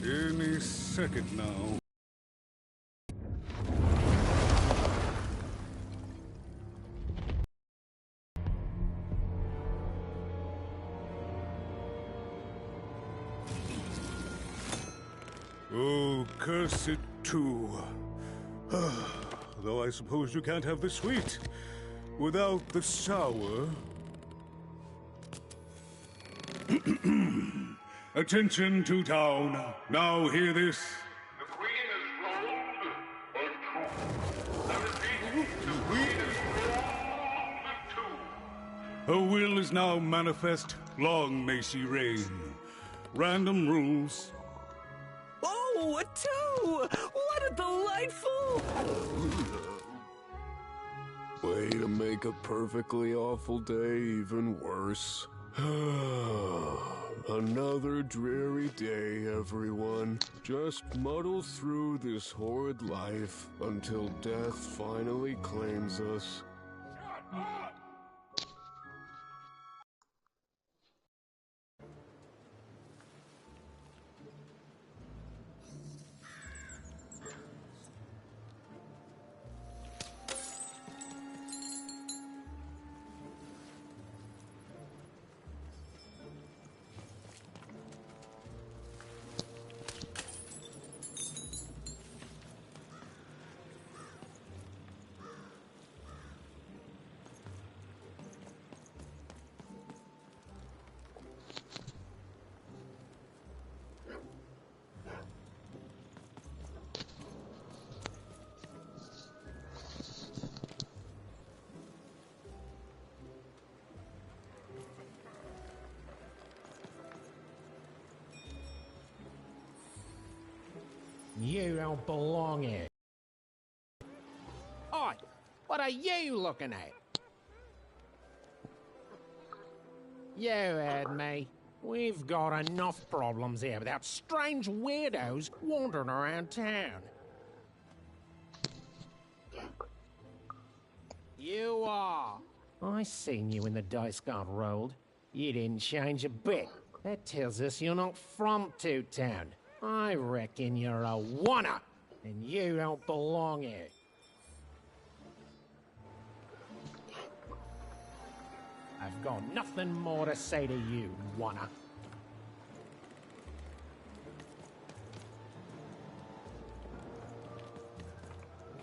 Any second now. Oh, curse it too. Though I suppose you can't have the sweet without the sour. Attention to town. Now hear this. The queen is rolled or two. I repeat, the queen is rolled two. Her will is now manifest. Long may she reign. Random rules. Oh, a two! What a delightful... Way to make a perfectly awful day even worse. Another dreary day, everyone. Just muddle through this horrid life until death finally claims us. You don't belong here. Oi, what are you looking at? You heard me. We've got enough problems here without strange weirdos wandering around town. You are. I seen you when the dice got rolled. You didn't change a bit. That tells us you're not from Two-Town. I reckon you're a wanna, and you don't belong here. I've got nothing more to say to you, wanna.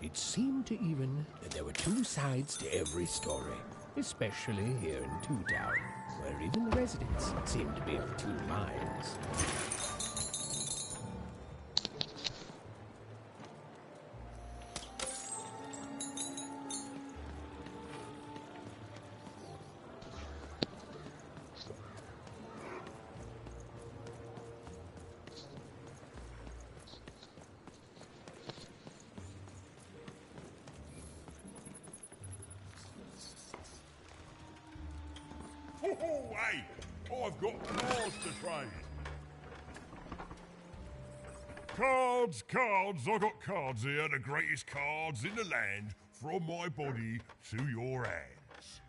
It seemed to even that there were two sides to every story, especially here in Two-Town, where even the residents seemed to be of two minds. Hey, I've got cards to trade. Cards, I got cards here, the greatest cards in the land, from my body to your hands.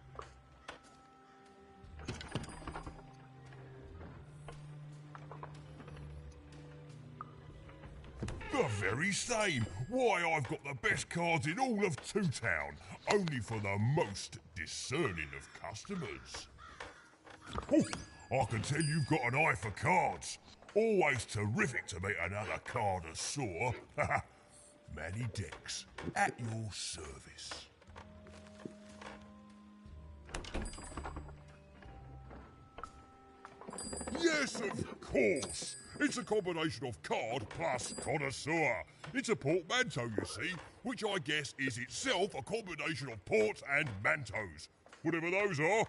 The very same. Why, I've got the best cards in all of Two-Town, only for the most discerning of customers. Oh, I can tell you've got an eye for cards. Always terrific to meet another connoisseur. Manny Dex, at your service. Yes, of course. It's a combination of card plus connoisseur. It's a portmanteau, you see, which I guess is itself a combination of ports and mantos. Whatever those are.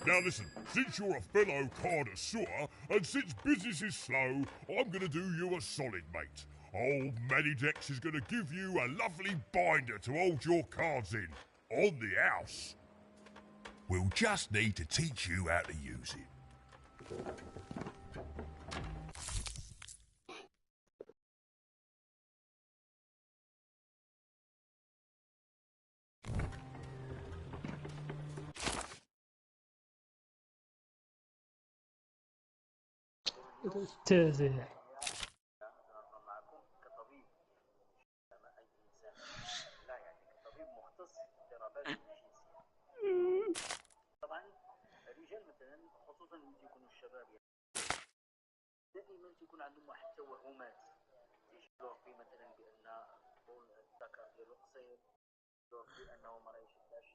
Now listen, since you're a fellow connoisseur, and since business is slow, I'm gonna do you a solid, mate. Old Manny Dex is gonna give you a lovely binder to hold your cards in, on the house. We'll just need to teach you how to use it. تازه. طبعا الرجال مثلا خصوصا اللي تيكونوا الشباب دائما تيكون عندهم واحد التوهمات يشعروا في مثلا بان طول الذكر ديالو قصير، يشعروا بانه ما يشدش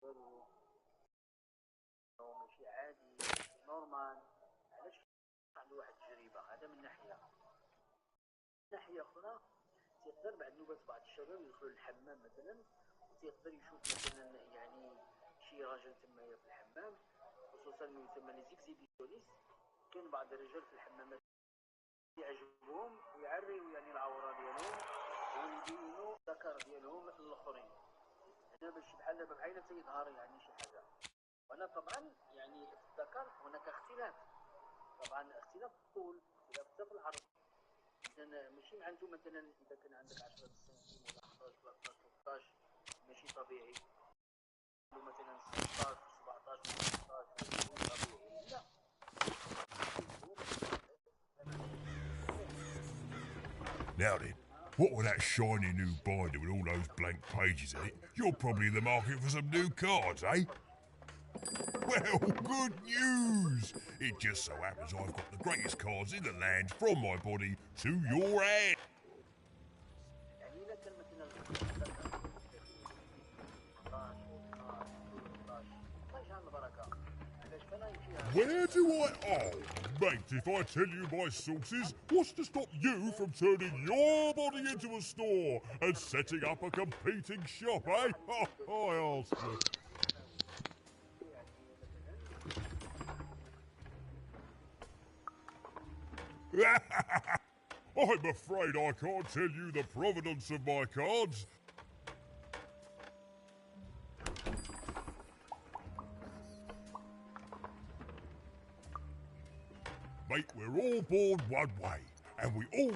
والو، انه ماشي عادي ماشي نورمال. علاش عنده واحد التجربه؟ هذا من ناحيه. من ناحيه اخرى تيقدر بعد نوبات بعض الشباب يدخلوا للحمام مثلا، تيقدر يشوف مثلا يعني شي راجل تمايا في الحمام، خصوصا ما يسمى لي زيكزيبيسيونيست. كاين بعض الرجال في الحمامات يعجبهم ويعريو يعني العوره ديالهم ويبينوا الذكر ديالهم للاخرين، هنا باش بحال دابا بحال تيظهر يعني شي حاجه. وانا طبعا يعني في الذكر هناك اختلاف، طبعا اختلاف في الطول، اختلاف حتى في العرض. اذا ماشي معناتو مثلا اذا كان عندك 10 سنتيم ولا 11 ولا 12 13 ماشي طبيعي، مثلا 16 17 18 طبيعي، لا. Now then, what with that shiny new binder with all those blank pages in it, you're probably in the market for some new cards, eh? Well, good news! It just so happens I've got the greatest cards in the land from my body to your hand. Where do I... Oh, mate, if I tell you my sources, what's to stop you from turning your body into a store and setting up a competing shop, eh? I ask you. I'm afraid I can't tell you the provenance of my cards. Mate, we're all born one way, and we all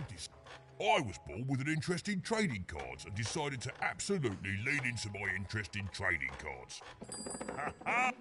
I was born with an interest in trading cards and decided to absolutely lean into my interest in trading cards. Ha ha!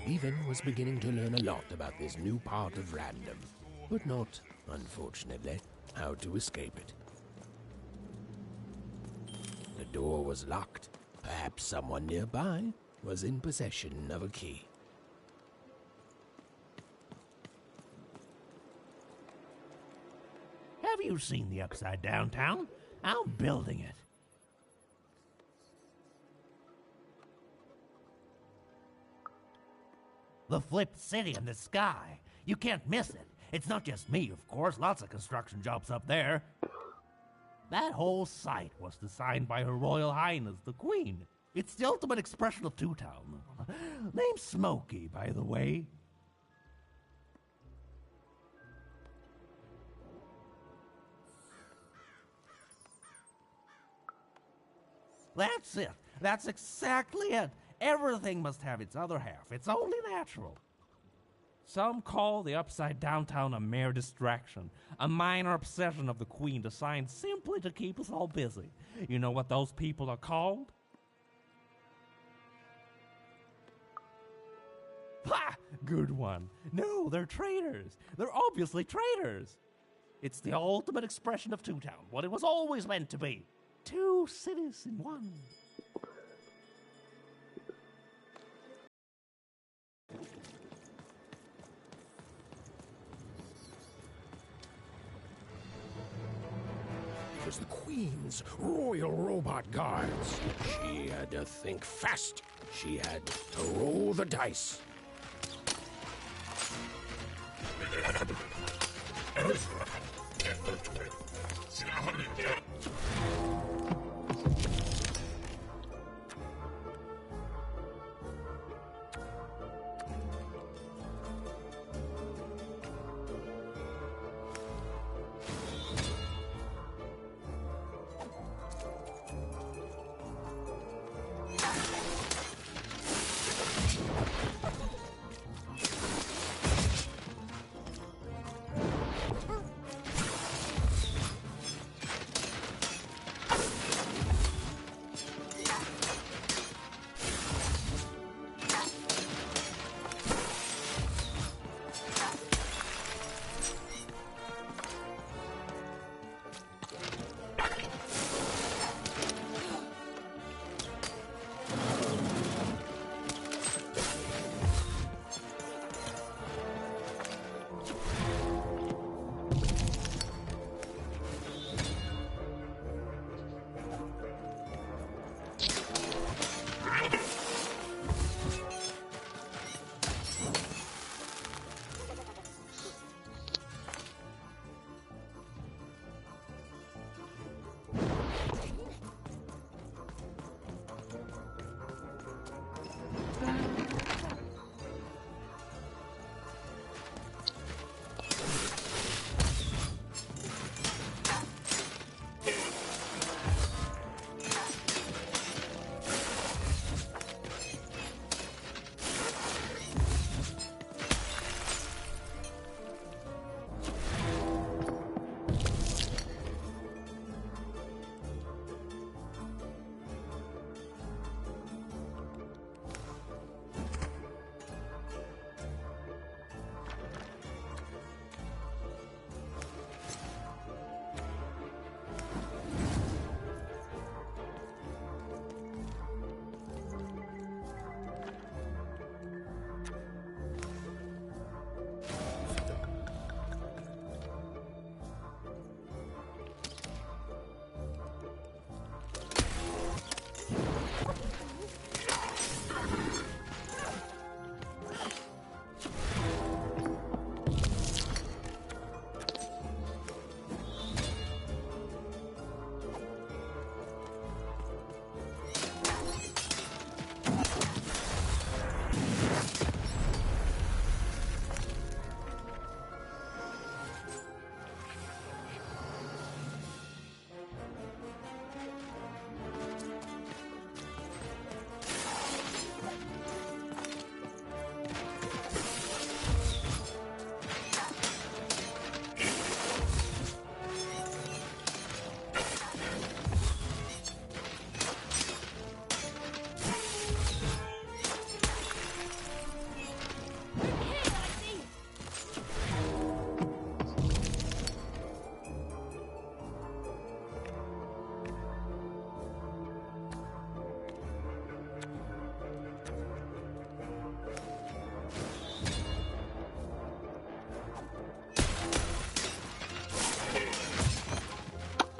Even was beginning to learn a lot about this new part of random, but not, unfortunately, how to escape it. The door was locked. Perhaps someone nearby was in possession of a key. Have you seen the Upside Down Town? I'm building it. The flipped city in the sky. You can't miss it. It's not just me, of course. Lots of construction jobs up there. That whole site was designed by Her Royal Highness, the Queen. It's the ultimate expression of Two Town. Name's Smokey, by the way. That's it. That's exactly it. Everything must have its other half. It's only natural. Some call the upside downtown a mere distraction, a minor obsession of the Queen designed simply to keep us all busy. You know what those people are called? Ha! Good one. No, they're traitors. They're obviously traitors. It's the ultimate expression of Two Town, what it was always meant to be. Two cities in one. It was the Queen's royal robot guards. She had to think fast. She had to roll the dice.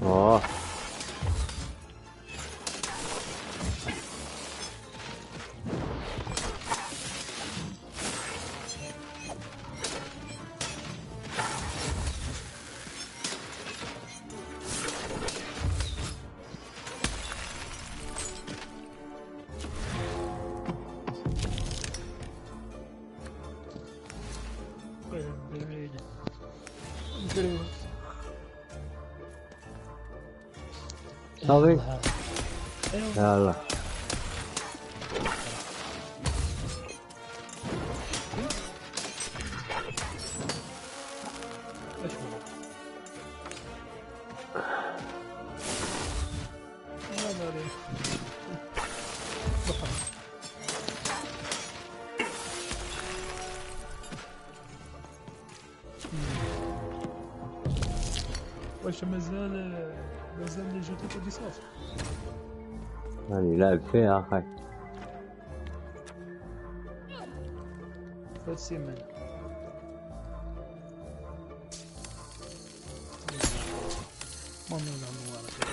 Oh. Sorry. يلا فاش مازال لي جو تاعو دي صوت. راني لاعب فيها اخي. فهاد السيمانه المهم نلعبو على كذا.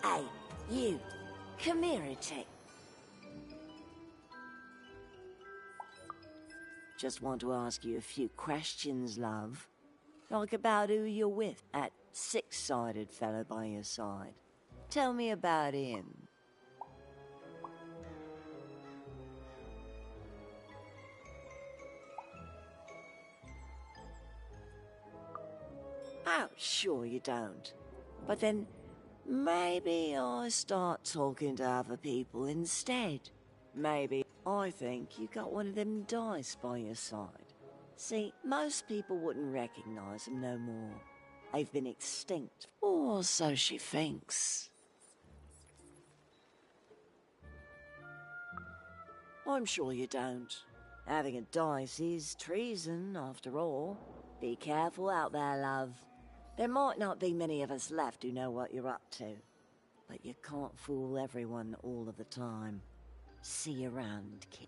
Hey, you. Come here a tick. Just want to ask you a few questions, love. Like about who you're with, that six-sided fellow by your side. Tell me about him. Oh, sure you don't. But then, maybe I start talking to other people instead. Maybe I think you got one of them dice by your side. See, most people wouldn't recognize them no more. They've been extinct, or so she thinks. I'm sure you don't. Having a dice is treason, after all. Be careful out there, love. There might not be many of us left who know what you're up to. But you can't fool everyone all of the time. See you around, kid.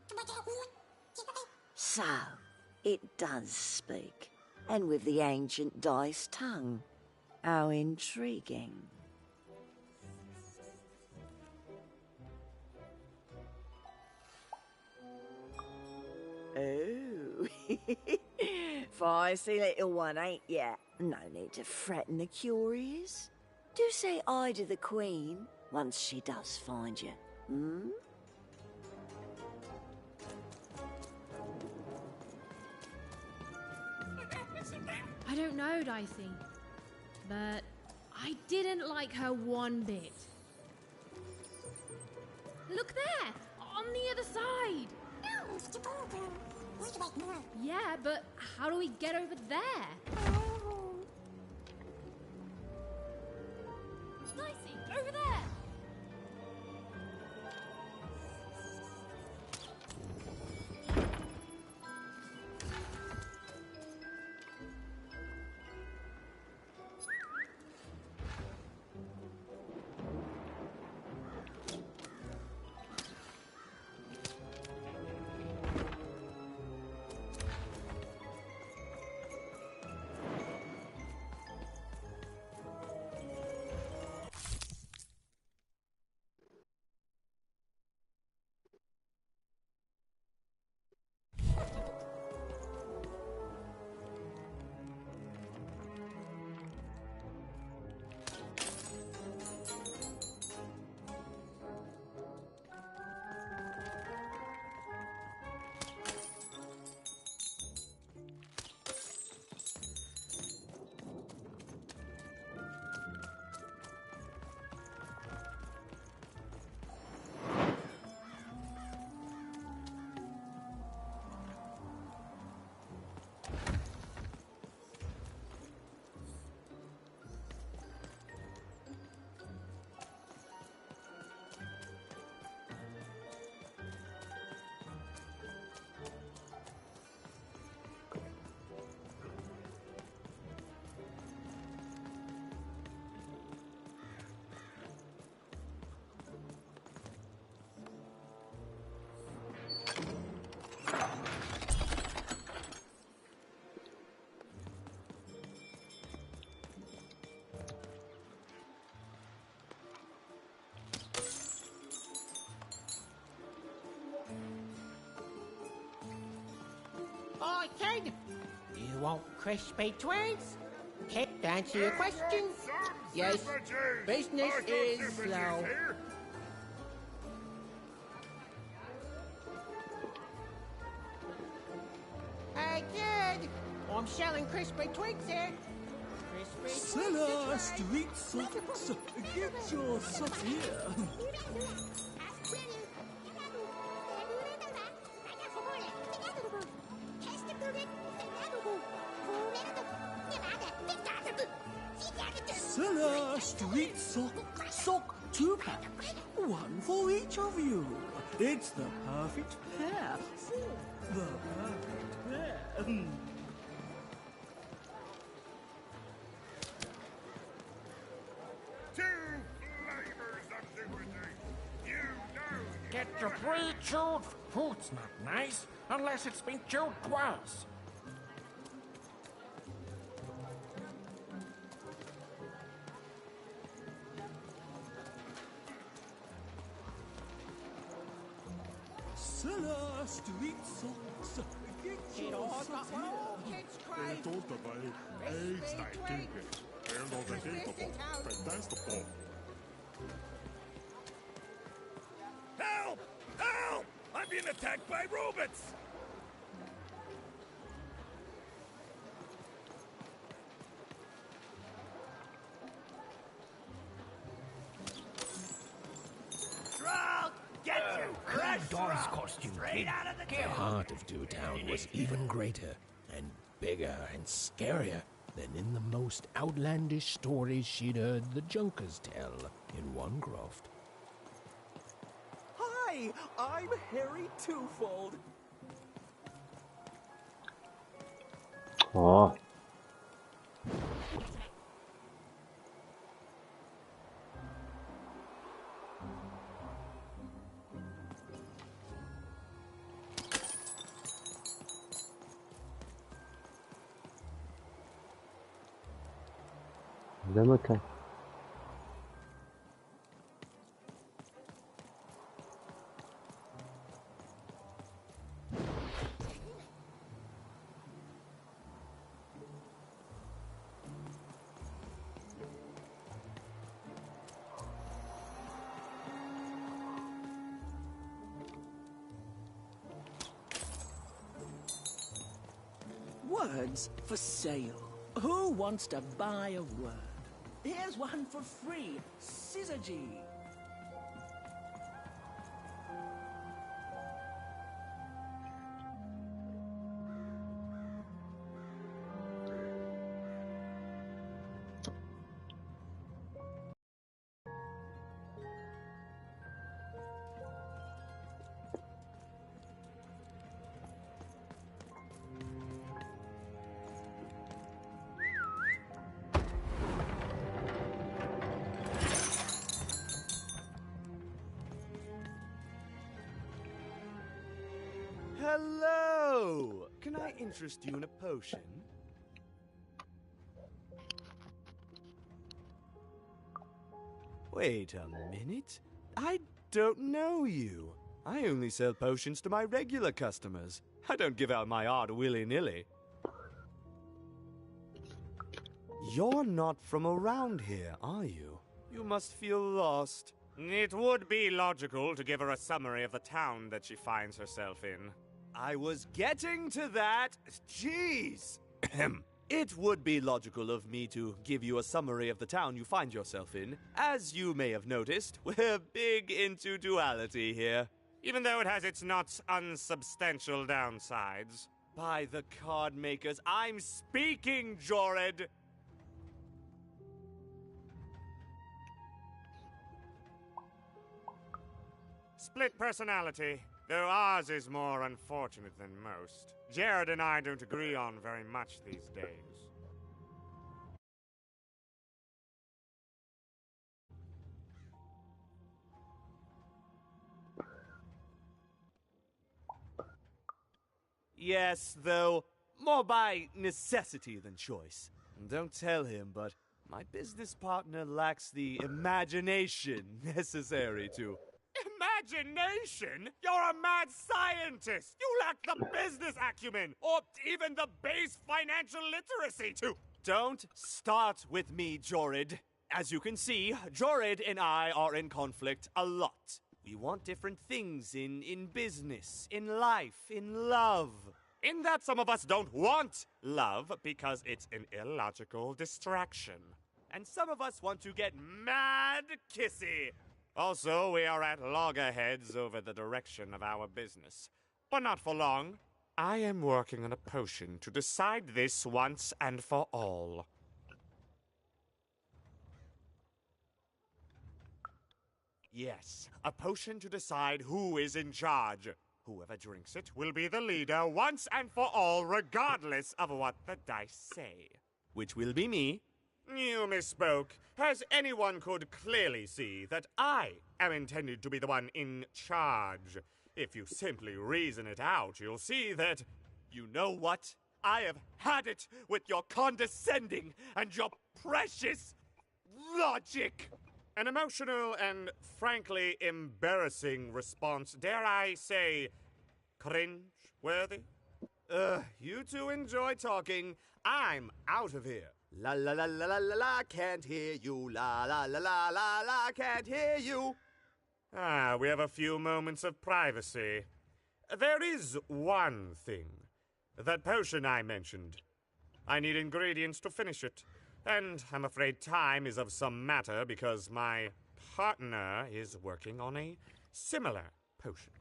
So, it does speak. And with the ancient dice tongue. How intriguing. Oh, feisty little one, ain't ya? No need to threaten the curious. Do say aye to the Queen once she does find you, hmm? I don't know, Dicey, but I didn't like her one bit. Look there, on the other side. Yeah, but how do we get over there? Dicey, over there! kid? You want crispy twigs? Kid, to answer your question, yes, business is slow. Hey, kid! I'm selling crispy twigs here. Crispy Seller street socks. Get your socks here. Seller street sock 2-pack. One for each of you. It's the perfect pair. The perfect pair. Get your pre-chewed fruit's not nice unless it's been chewed twice. Seller street socks. Get your socks here. Help! Help! I'm being attacked by robots! Dog's costume, kid. The heart of Two Town was even greater and bigger and scarier than in the most outlandish stories she'd heard the Junkers tell in one croft. Hi, I'm Harry Twofold. Oh. ده مكان. Words for sale. Who wants to buy a word? Here's one for free. Syzygy. Hello! Can I interest you in a potion? Wait a minute. I don't know you. I only sell potions to my regular customers. I don't give out my art willy-nilly. You're not from around here, are you? You must feel lost. It would be logical to give her a summary of the town that she finds herself in. I was getting to that. Jeez. It would be logical of me to give you a summary of the town you find yourself in. As you may have noticed, we're big into duality here. Even though it has its not unsubstantial downsides. By the card makers, I'm speaking, Jorid! Split personality, though ours is more unfortunate than most. Jared and I don't agree on very much these days. Yes, though, more by necessity than choice. Don't tell him, but my business partner lacks the imagination necessary to... Imagination? You're a mad scientist! You lack the business acumen, or even the base financial literacy to... Don't start with me, Jorid. As you can see, Jorid and I are in conflict a lot. We want different things in business, in life, in love. In that some of us don't want love because it's an illogical distraction. And some of us want to get mad kissy. Also, we are at loggerheads over the direction of our business. But not for long. I am working on a potion to decide this once and for all. Yes, a potion to decide who is in charge. Whoever drinks it will be the leader once and for all, regardless of what the dice say. Which will be me. You misspoke, as anyone could clearly see that I am intended to be the one in charge. If you simply reason it out, you'll see that, you know what? I have had it with your condescending and your precious logic. An emotional and frankly embarrassing response, dare I say, cringe-worthy? You two enjoy talking. I'm out of here. La la la la la la la, can't hear you. La la la la la la, can't hear you. Ah, we have a few moments of privacy. There is one thing. That potion I mentioned. I need ingredients to finish it. And I'm afraid time is of some matter because my partner is working on a similar potion.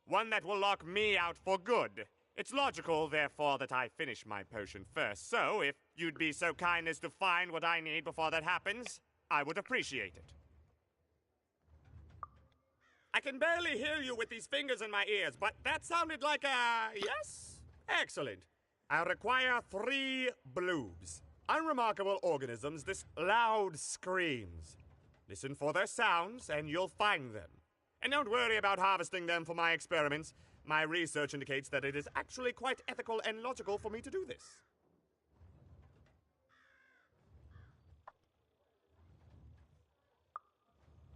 One that will lock me out for good. It's logical, therefore, that I finish my potion first. So, if you'd be so kind as to find what I need before that happens, I would appreciate it. I can barely hear you with these fingers in my ears, but that sounded like a yes? Excellent. I require 3 bloobs. Unremarkable organisms, this loud screams. Listen for their sounds, and you'll find them. And don't worry about harvesting them for my experiments. My research indicates that it is actually quite ethical and logical for me to do this.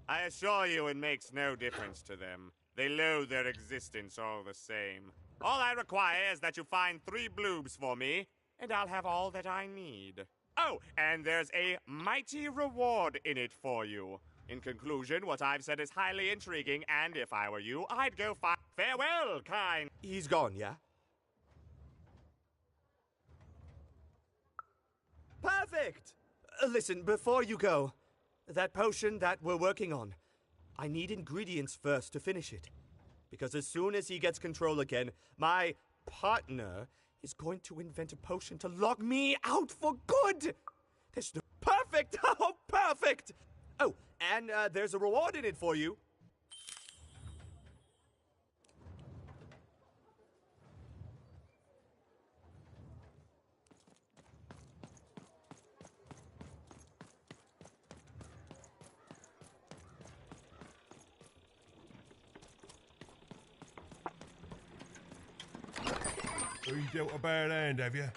I assure you it makes no difference to them. They loathe their existence all the same. All I require is that you find 3 bloobs for me, and I'll have all that I need. Oh, and there's a mighty reward in it for you. In conclusion, what I've said is highly intriguing, and if I were you, I'd go farewell, kind. He's gone, yeah? Perfect! Listen, before you go, that potion that we're working on, I need ingredients first to finish it. Because as soon as he gets control again, my partner is going to invent a potion to lock me out for good! There's no... Perfect! Oh, perfect! Oh, and there's a reward in it for you. You dealt a bad hand, have you?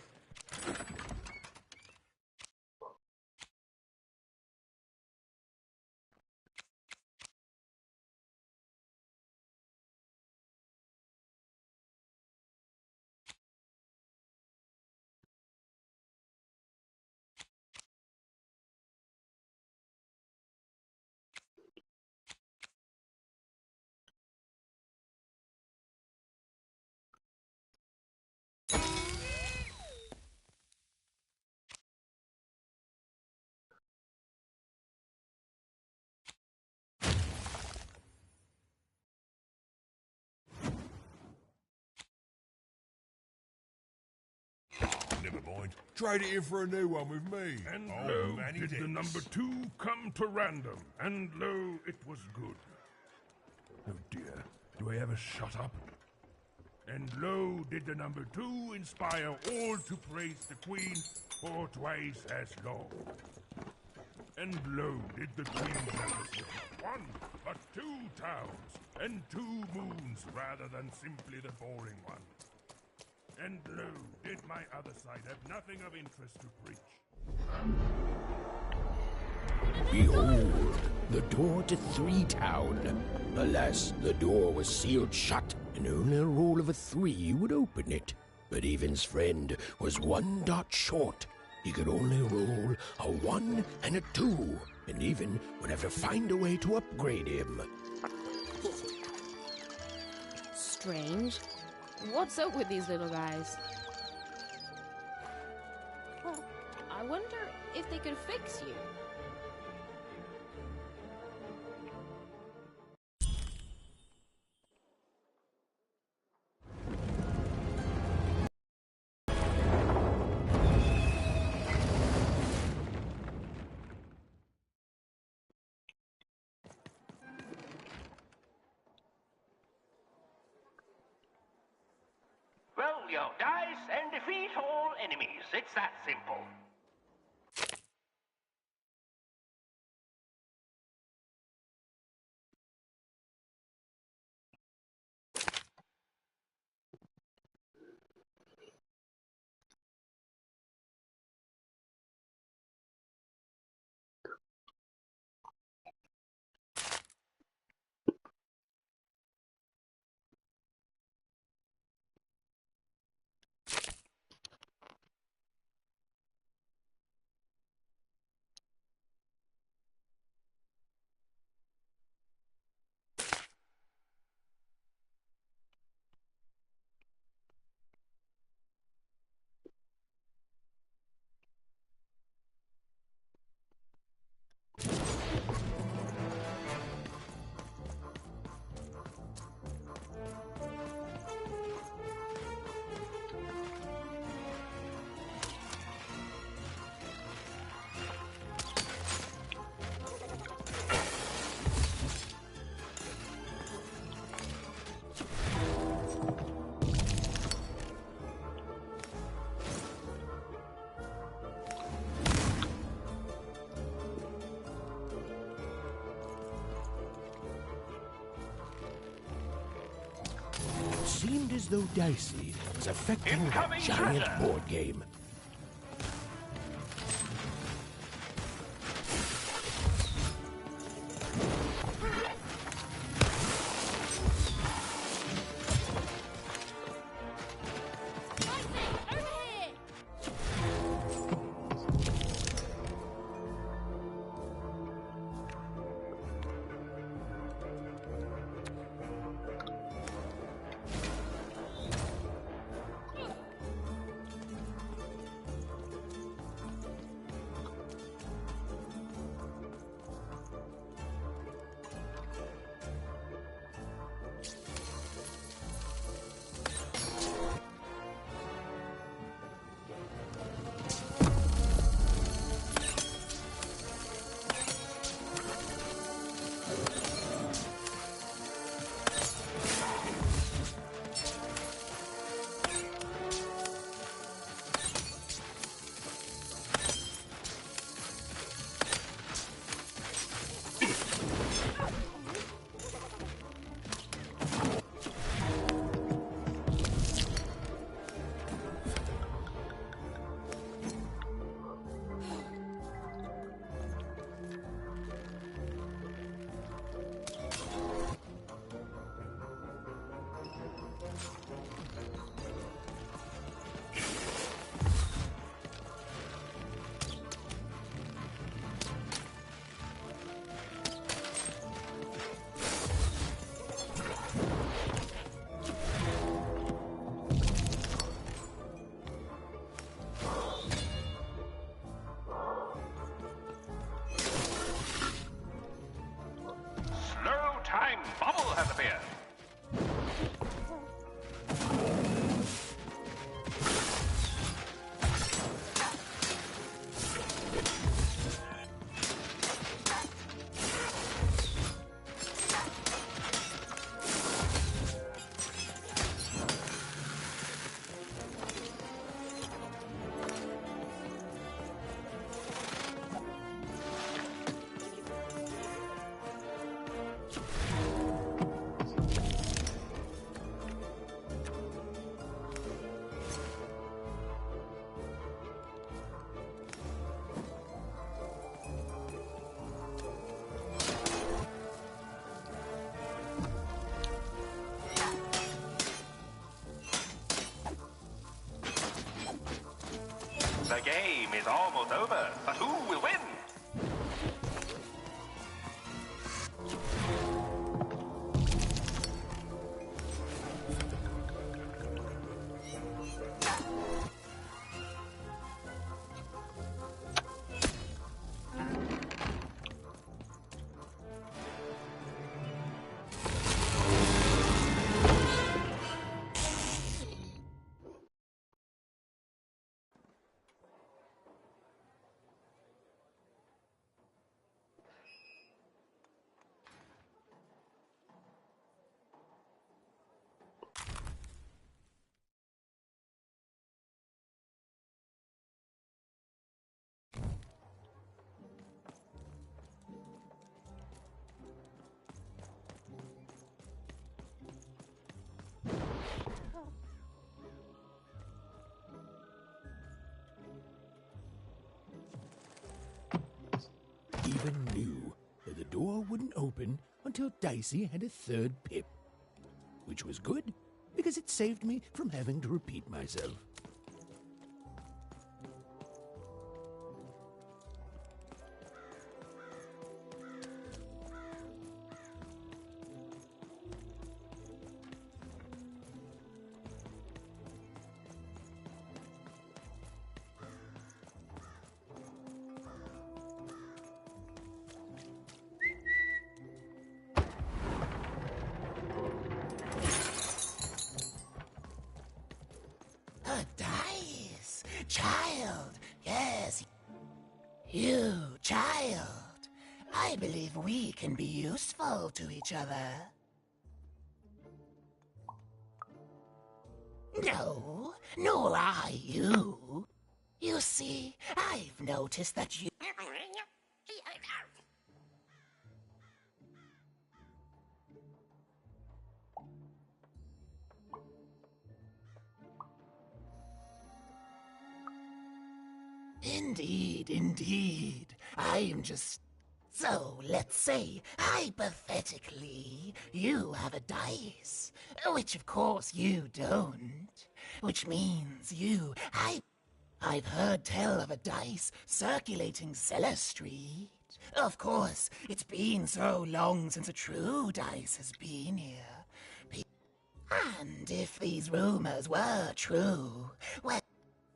Never mind. Trade it in for a new one with me. And oh, lo, many did the thanks. number 2 come to random, and lo, it was good. Oh dear, do I ever shut up? And lo, did the number 2 inspire all to praise the Queen for twice as long. And lo, did the Queen have us with not 1, but 2 towns, and 2 moons rather than simply the boring one. And lo, did my other side have nothing of interest to preach? Behold, the door to Three Town. Alas, the door was sealed shut, and only a roll of a 3 would open it. But Evan's friend was 1 dot short. He could only roll a 1 and a 2, and Evan would have to find a way to upgrade him. Strange. What's up with these little guys? Well, I wonder if they could fix you. Roll your dice and defeat all enemies. It's that simple. It seemed as though Dicey was affecting the Incoming giant treasure! board game. game is almost over, but who will win? Even knew that the door wouldn't open until Dicey had a third pip. Which was good, because it saved me from having to repeat myself. A dice! Child! Yes! You, child! I believe we can be useful to each other. No, nor I you. You see, I've noticed that you... Indeed, indeed. I'm just... So, let's say, hypothetically, you have a dice, which of course you don't, which means you... I've heard tell of a dice circulating Cellar Street. Of course, it's been so long since a true dice has been here. And if these rumors were true, well...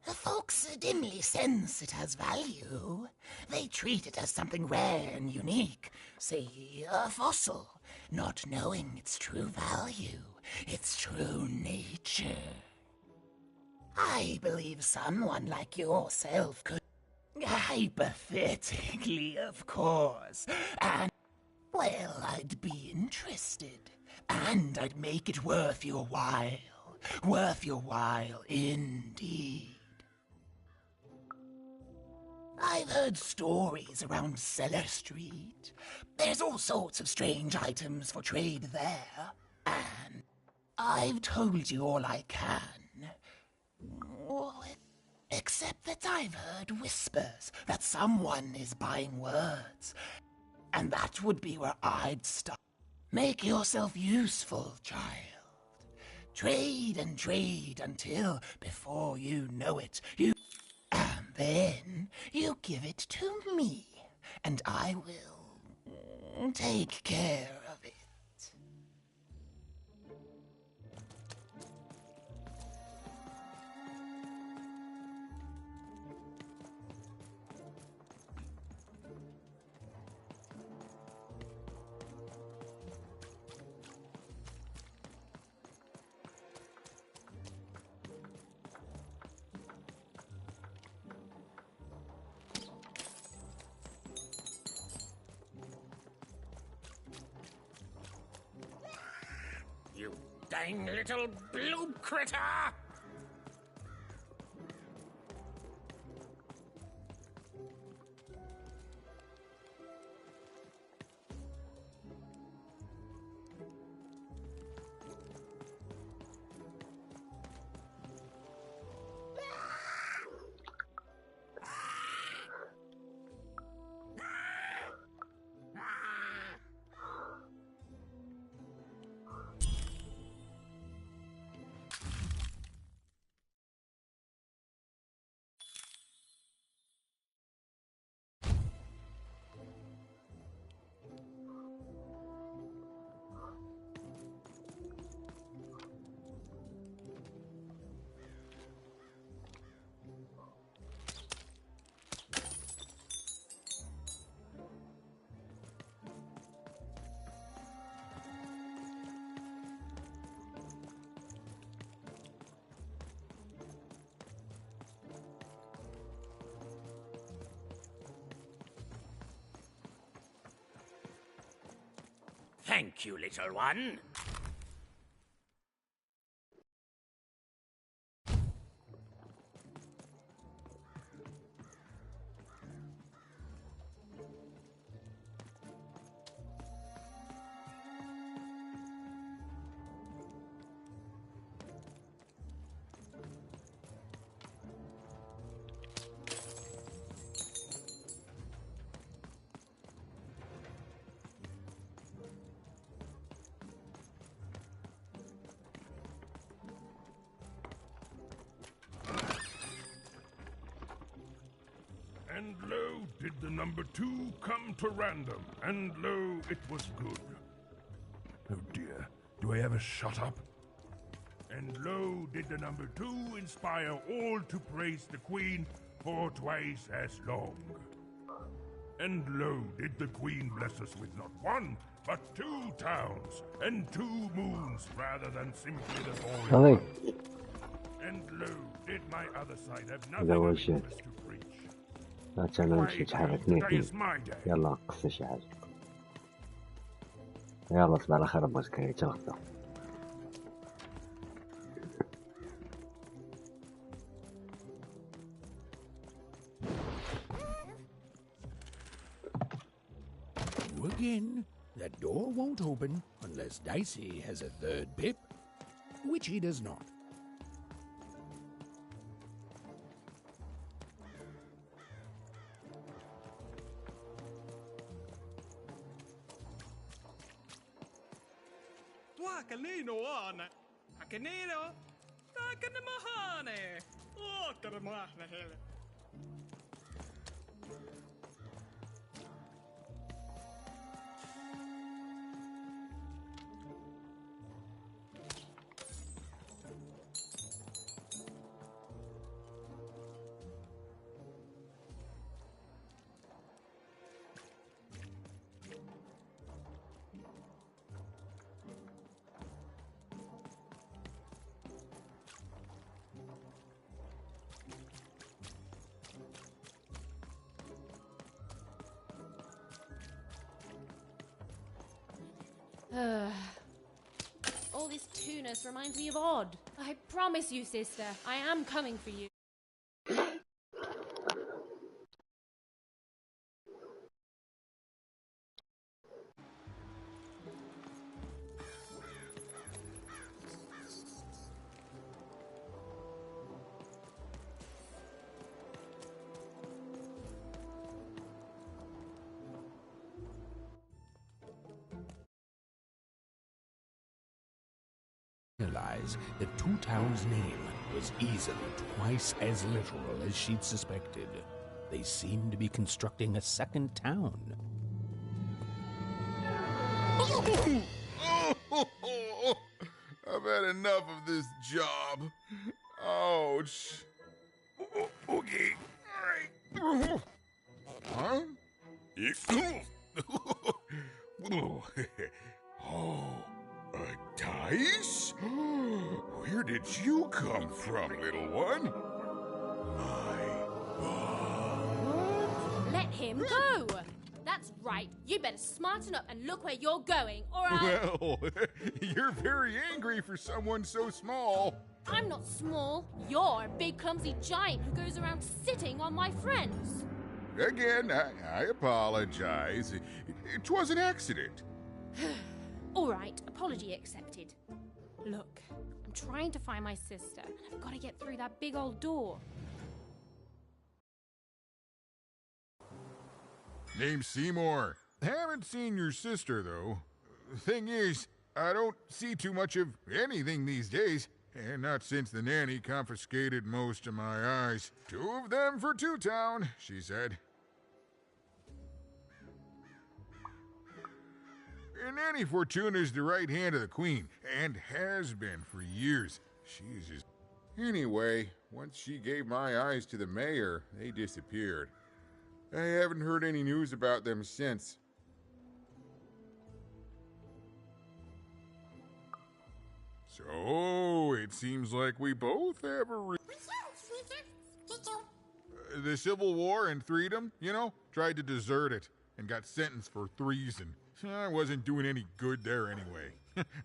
Folks dimly sense it has value. They treat it as something rare and unique, say a fossil, not knowing its true value, its true nature. I believe someone like yourself could, hypothetically, of course, and, well, I'd be interested, and I'd make it worth your while indeed. I've heard stories around Cellar Street. There's all sorts of strange items for trade there. And I've told you all I can. Except that I've heard whispers that someone is buying words. And that would be where I'd start. Make yourself useful, child. Trade and trade until, before you know it, then you give it to me, and I will take care of it. You dang little blue critter! Thank you, little one. And lo, did the number 2 come to random, and lo, it was good. Oh dear, do I ever shut up? And lo, did the number 2 inspire all to praise the Queen for twice as long. And lo, did the Queen bless us with not 1, but 2 towns, and 2 moons, rather than simply the all in one. And lo, did my other side have nothing of interest to preach? لا تعمل شي تحركني فيه. يلا قص شي حاجة. يلا تصبح على خير ابو زكريا تغفى. Again, that door won't open unless Dicey has a third pip, which he does not. Canino on a canino, a canamahane, oh, canamahane. All this tunus reminds me of Odd. I promise you, sister, I am coming for you. Realize that Two Town's name was easily twice as literal as she'd suspected. They seemed to be constructing a second town. I've had enough of this job. Ouch. Okay. All right. Huh? Oh, a dice? Where did you come from, little one? Let him go! That's right. You better smarten up and look where you're going, or I'll... Well, you're very angry for someone so small. I'm not small. You're a big, clumsy giant who goes around sitting on my friends. Again, I apologize. It was an accident. All right, apology accepted. Look, I'm trying to find my sister. I've got to get through that big old door. Name's Seymour. Haven't seen your sister, though. Thing is, I don't see too much of anything these days, and not since the nanny confiscated most of my eyes. 2 of them for Two Town, she said. And Nanny Fortuna's the right hand of the Queen, and has been for years. She's just... Anyway, once she gave my eyes to the mayor, they disappeared. I haven't heard any news about them since. So, it seems like we both have a the Civil War and freedom, you know, tried to desert it. and got sentenced for treason. I wasn't doing any good there anyway.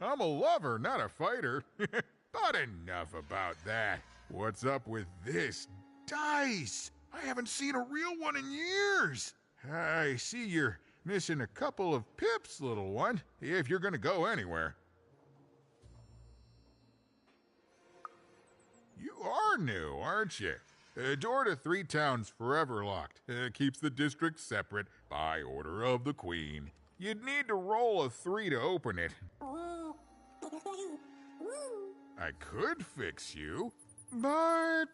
I'm a lover, not a fighter. But enough about that. What's up with this dice? I haven't seen a real one in years. I see you're missing a couple of pips, little one, if you're gonna go anywhere. You are new, aren't you? Door to 3 towns forever locked. Keeps the district separate by order of the Queen. You'd need to roll a 3 to open it. I could fix you, but...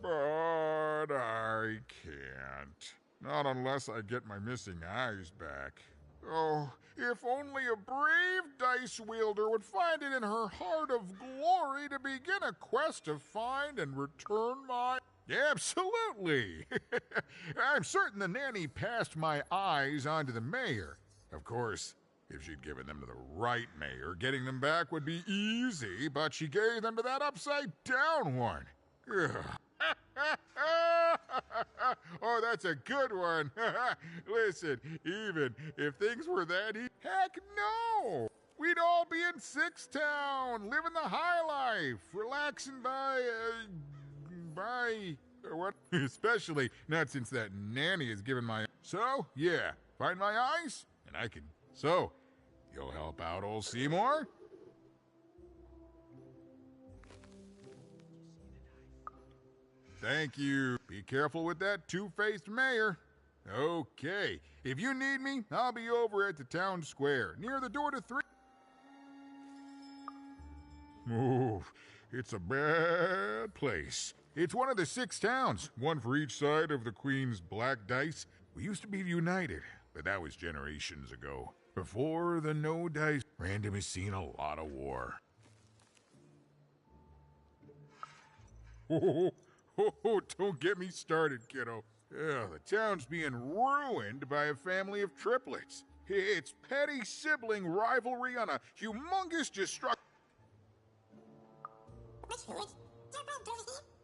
But I can't. Not unless I get my missing eyes back. Oh, if only a brave dice wielder would find it in her heart of glory to begin a quest to find and return my... Absolutely! I'm certain the nanny passed my eyes on to the mayor. Of course, if she'd given them to the right mayor, getting them back would be easy, but she gave them to that upside-down one. Oh, that's a good one. Listen, even if things were that heck no! We'd all be in Sixtown, living the high life, relaxing by what? Especially not since that nanny has given my... So, yeah, find my eyes, and I can... So, you'll help out old Seymour? Thank you. Be careful with that two-faced mayor. Okay. If you need me, I'll be over at the town square, near the door to 3. Oh, it's a bad place. It's one of the 6 towns, one for each side of the Queen's black dice. We used to be united, but that was generations ago. Before the no dice, Random has seen a lot of war. Oh, don't get me started, kiddo. The town's being ruined by a family of triplets. It's petty sibling rivalry on a humongous destruction.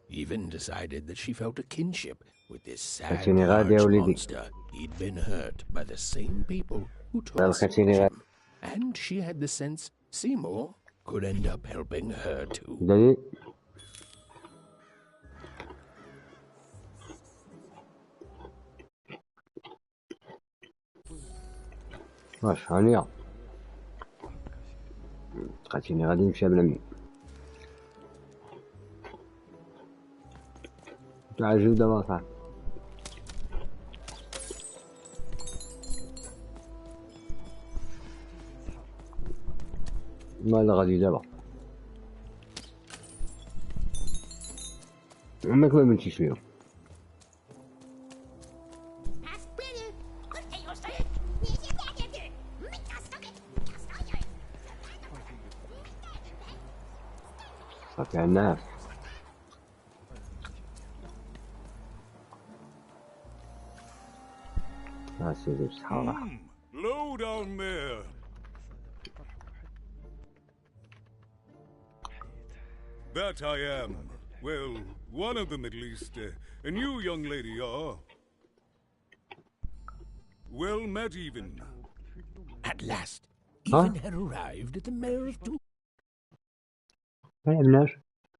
Even decided that she felt a kinship with this sad Continuerà di large Aulidi. monster. He'd been hurt by the same people who told him, and she had the sense Seymour could end up helping her too. Jadi واش هانية لقيتيني غادي نمشي بلا مين تعجب دابا صاحبي ماذا غادي دابا عمرك ما بنتيش فيهم صافي عناف سيدي بصحة Low down there. That I am. Well, one of them at least. A new young lady, you are. Well met, even. At last, even had arrived at the mayor of Two. ما لعبناش